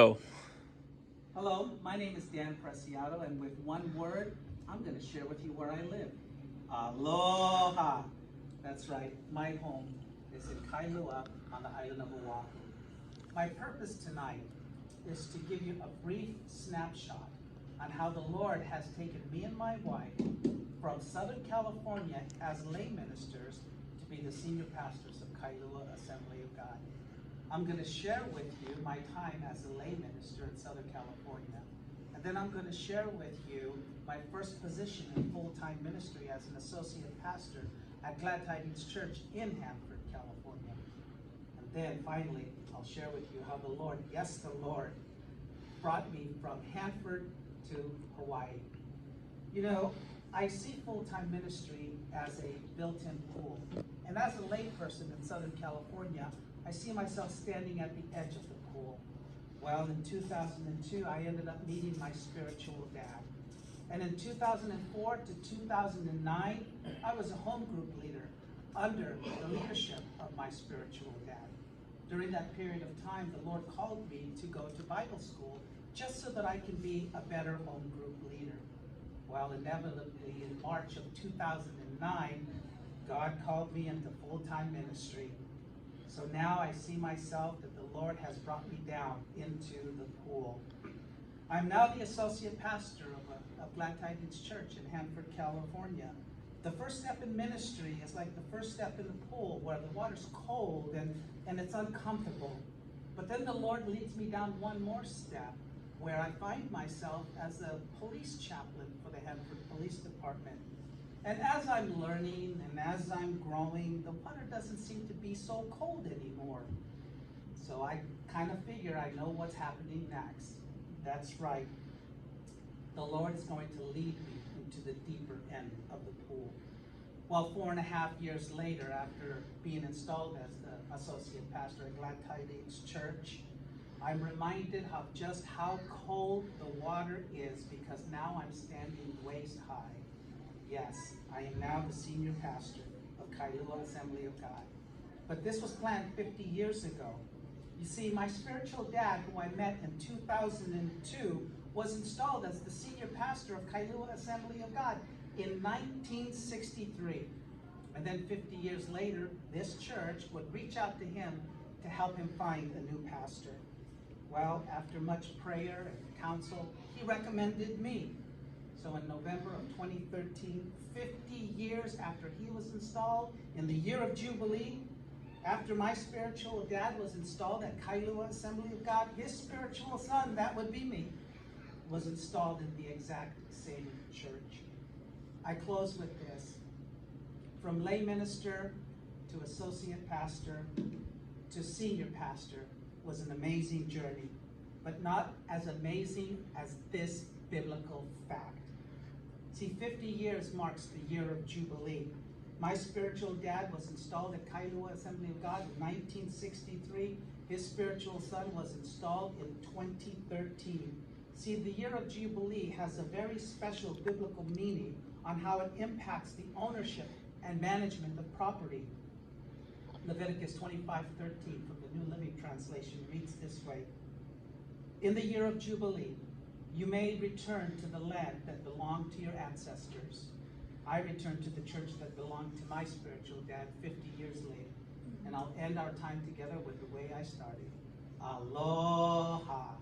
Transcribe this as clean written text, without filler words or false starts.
Oh, Hello, my name is Dan Preciado, and with one word, I'm going to share with you where I live. Aloha! That's right, my home is in Kailua on the island of Oahu. My purpose tonight is to give you a brief snapshot on how the Lord has taken me and my wife from Southern California as lay ministers to be the senior pastors of Kailua Assembly of God. I'm going to share with you my time as a lay minister in Southern California. And then I'm going to share with you my first position in full-time ministry as an associate pastor at Glad Tidings Church in Hanford, California. And then finally, I'll share with you how the Lord, yes, the Lord, brought me from Hanford to Hawaii. You know, I see full-time ministry as a built-in pool. And as a layperson in Southern California, I see myself standing at the edge of the pool. Well, in 2002, I ended up meeting my spiritual dad. And in 2004 to 2009, I was a home group leader under the leadership of my spiritual dad. During that period of time, the Lord called me to go to Bible school just so that I can be a better home group leader. Well, inevitably, in March of 2009, God called me into full-time ministry. So now I see myself that the Lord has brought me down into the pool. I'm now the associate pastor of Glad Tidings Church in Hanford, California. The first step in ministry is like the first step in the pool, where the water's cold and it's uncomfortable. But then the Lord leads me down one more step, where I find myself as a police chaplain for the Hanford Police Department. And as I'm learning and as I'm growing, the water doesn't seem to be so cold anymore. So I kind of figure I know what's happening next. That's right. The Lord is going to lead me into the deeper end of the pool. Well, 4.5 years later, after being installed as the associate pastor at Glad Tidings Church, I'm reminded of just how cold the water is, because now I'm standing waist high. Yes, I am now the senior pastor of Kailua Assembly of God. But this was planned 50 years ago. You see, my spiritual dad, who I met in 2002, was installed as the senior pastor of Kailua Assembly of God in 1963. And then 50 years later, this church would reach out to him to help him find a new pastor. Well, after much prayer and counsel, he recommended me. So in November of 2013, 50 years after he was installed, in the year of Jubilee, after my spiritual dad was installed at Kailua Assembly of God, his spiritual son, that would be me, was installed in the exact same church. I close with this. From lay minister to associate pastor to senior pastor was an amazing journey, but not as amazing as this biblical fact. See, 50 years marks the year of Jubilee. My spiritual dad was installed at Kailua Assembly of God in 1963. His spiritual son was installed in 2013. See, the year of Jubilee has a very special biblical meaning on how it impacts the ownership and management of property. Leviticus 25:13 from the New Living Translation reads this way: "In the year of Jubilee, you may return to the land that belonged to your ancestors." I returned to the church that belonged to my spiritual dad 50 years later. And I'll end our time together with the way I started. Aloha.